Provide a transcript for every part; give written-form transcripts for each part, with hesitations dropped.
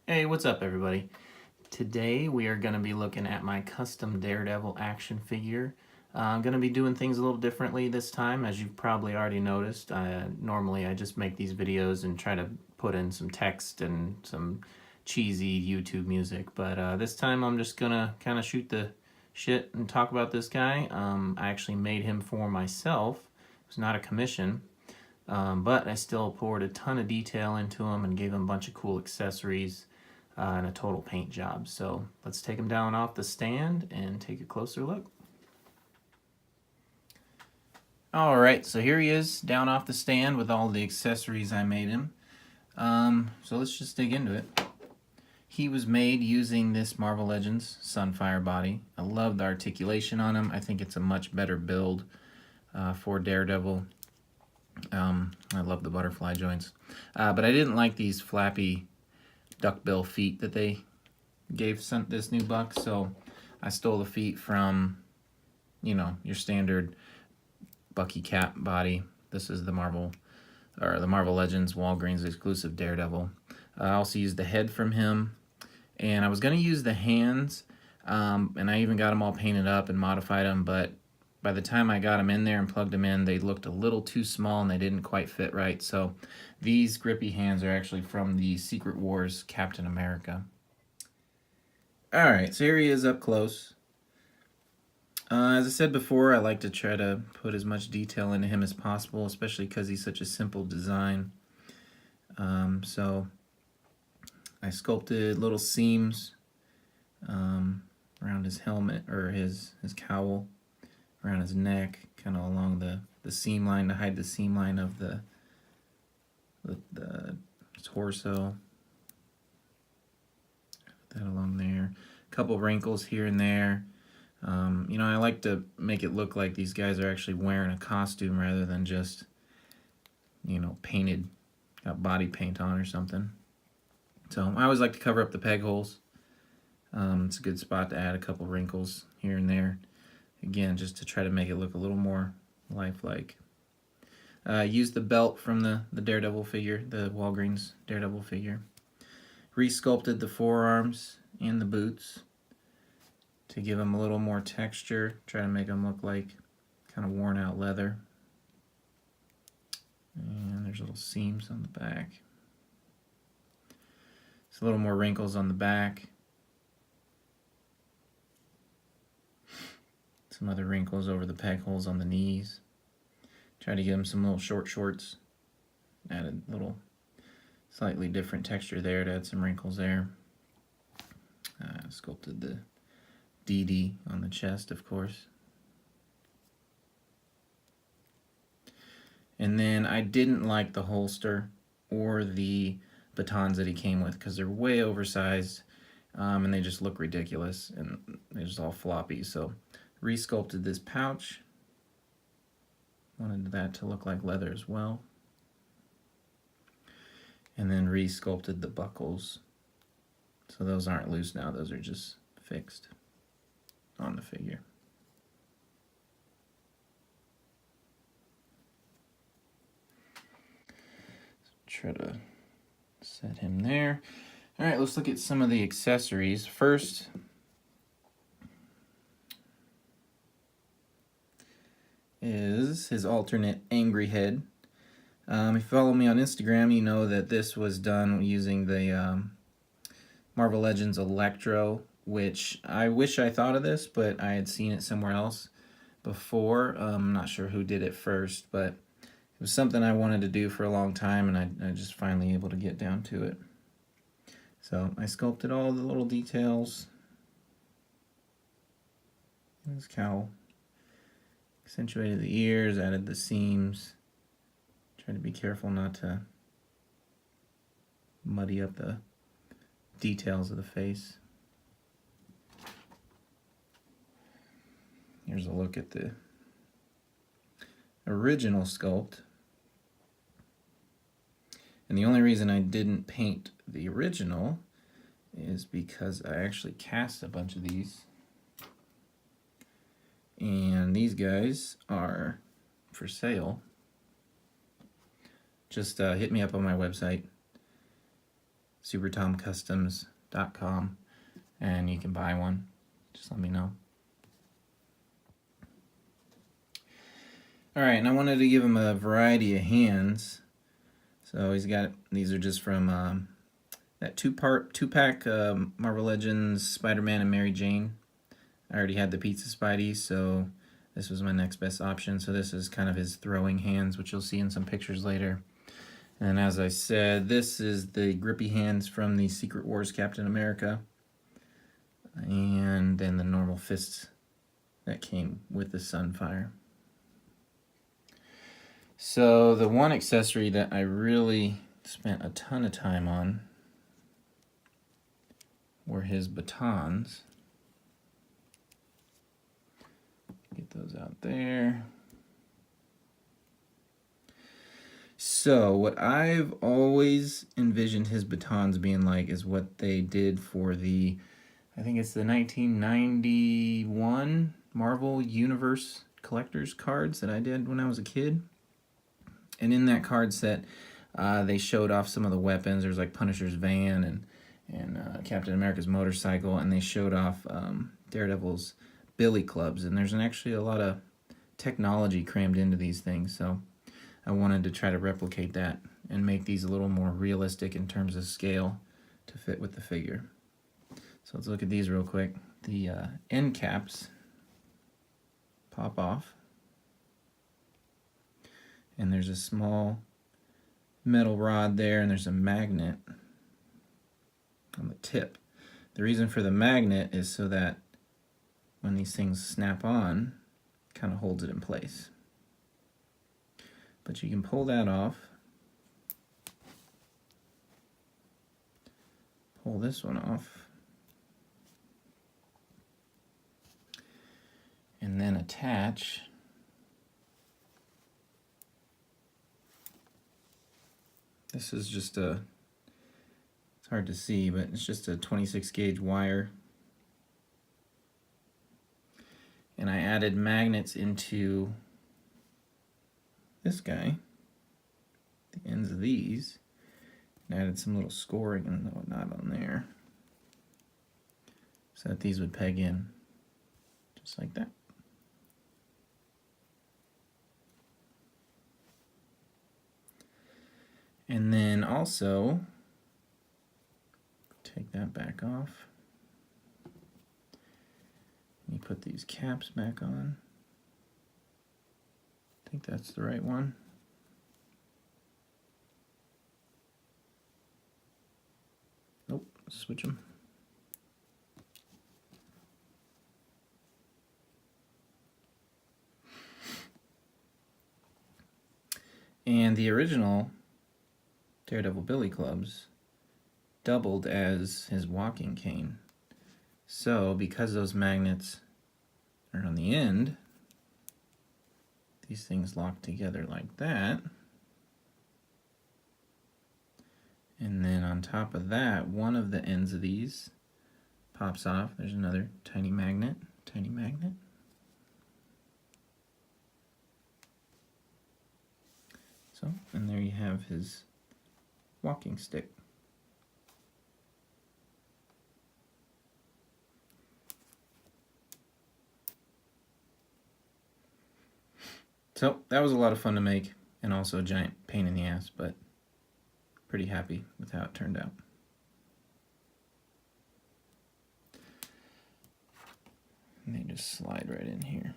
Hey, what's up everybody? Today we are going to be looking at my custom Daredevil action figure. I'm going to be doing things a little differently this time, as you've probably already noticed. Normally I just make these videos and try to put in some text and some cheesy YouTube music, but this time I'm just going to kind of shoot the shit and talk about this guy. I actually made him for myself. It was not a commission. But I still poured a ton of detail into him and gave him a bunch of cool accessories and a total paint job. So let's take him down off the stand and take a closer look. Alright, so here he is down off the stand with all the accessories I made him. So let's just dig into it. He was made using this Marvel Legends Sunfire body. I love the articulation on him. I think it's a much better build for Daredevil. I love the butterfly joints. But I didn't like these flappy duckbill feet that they gave this new buck, so I stole the feet from, you know, your standard Bucky Cap body. This is the Marvel Legends Walgreens exclusive Daredevil. I also used the head from him, and I was going to use the hands, and I even got them all painted up and modified them, but by the time I got them in there and plugged them in, they looked a little too small and they didn't quite fit right. So these grippy hands are actually from the Secret Wars Captain America. Alright, so here he is up close. As I said before, I like to try to put as much detail into him as possible, especially because he's such a simple design. So I sculpted little seams around his helmet, or his cowl, around his neck, kind of along the seam line to hide the seam line of the torso. Put that along there. A couple wrinkles here and there. You know, I like to make it look like these guys are actually wearing a costume rather than just, you know, painted, got body paint on or something. So I always like to cover up the peg holes. It's a good spot to add a couple wrinkles here and there. Again, just to try to make it look a little more lifelike. Use the belt from the Daredevil figure, the Walgreens Daredevil figure. Resculpted the forearms and the boots to give them a little more texture. Try to make them look like kind of worn out leather. And there's little seams on the back. There's a little more wrinkles on the back. Some other wrinkles over the peg holes on the knees. Try to give them some little short shorts. Added a little slightly different texture there to add some wrinkles there. Sculpted the DD on the chest, of course. And then I didn't like the holster or the batons that he came with because they're way oversized and they just look ridiculous and they're just all floppy. So resculpted this pouch. Wanted that to look like leather as well. And then resculpted the buckles. So those aren't loose now, those are just fixed on the figure. Try to set him there. Alright, let's look at some of the accessories. First, is his alternate angry head. If you follow me on Instagram, you know that this was done using the Marvel Legends Electro, which I wish I thought of this, but I had seen it somewhere else before. I'm not sure who did it first, but it was something I wanted to do for a long time, and I just finally able to get down to it. So I sculpted all the little details. His cowl. Accentuated the ears, added the seams. Try to be careful not to muddy up the details of the face. Here's a look at the original sculpt. And the only reason I didn't paint the original is because I actually cast a bunch of these. And these guys are for sale. Just hit me up on my website. supertomcustoms.com, and you can buy one. Just let me know. Alright, and I wanted to give him a variety of hands. So he's got, these are just from that two-pack Marvel Legends Spider-Man and Mary Jane. I already had the Pizza Spidey, so this was my next best option. So this is kind of his throwing hands, which you'll see in some pictures later. And as I said, this is the grippy hands from the Secret Wars Captain America. And then the normal fists that came with the Sunfire. So the one accessory that I really spent a ton of time on were his batons. Get those out there. So what I've always envisioned his batons being like is what they did for the, I think it's the 1991 Marvel Universe collector's cards that I did when I was a kid. And in that card set, they showed off some of the weapons. There's like Punisher's van and Captain America's motorcycle, and they showed off Daredevil's billy clubs. And there's actually a lot of technology crammed into these things, so I wanted to try to replicate that and make these a little more realistic in terms of scale to fit with the figure. So let's look at these real quick. The end caps pop off. And there's a small metal rod there, and there's a magnet on the tip. The reason for the magnet is so that when these things snap on, it kind of holds it in place. But you can pull that off. Pull this one off. And then attach this is just a, it's hard to see, but it's just a 26 gauge wire. And I added magnets into this guy, the ends of these, and added some little scoring and whatnot on there so that these would peg in just like that. And then also, take that back off. You put these caps back on. I think that's the right one. Nope, switch them. And the original Daredevil billy clubs doubled as his walking cane. So because those magnets are on the end, these things lock together like that. And then on top of that, one of the ends of these pops off. There's another tiny magnet, tiny magnet. So, and there you have his walking stick. So that was a lot of fun to make, and also a giant pain in the ass, but pretty happy with how it turned out. And they just slide right in here.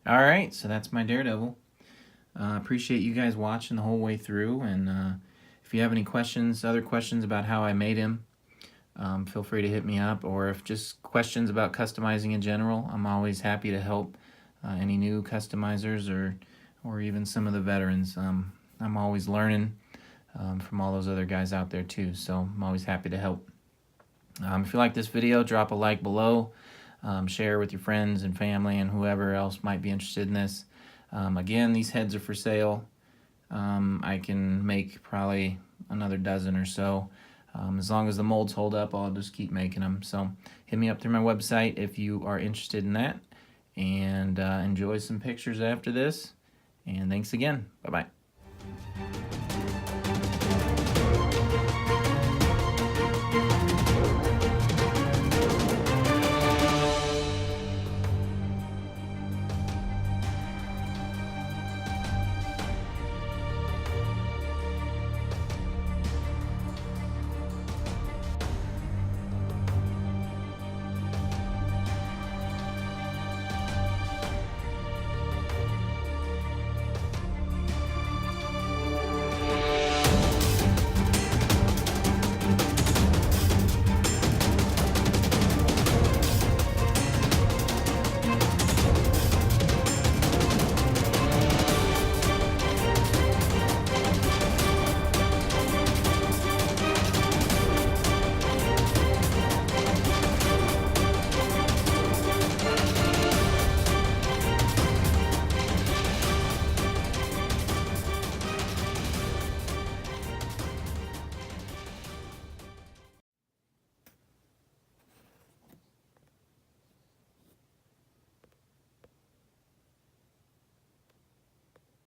Alright, so that's my Daredevil. Appreciate you guys watching the whole way through, and if you have any questions, other questions about how I made him, feel free to hit me up, or if just questions about customizing in general, I'm always happy to help any new customizers or even some of the veterans. I'm always learning from all those other guys out there too, so I'm always happy to help. If you like this video, drop a like below. Share with your friends and family and whoever else might be interested in this. Again, these heads are for sale. I can make probably another dozen or so. As long as the molds hold up, I'll just keep making them. So hit me up through my website if you are interested in that. And enjoy some pictures after this. And thanks again. Bye-bye.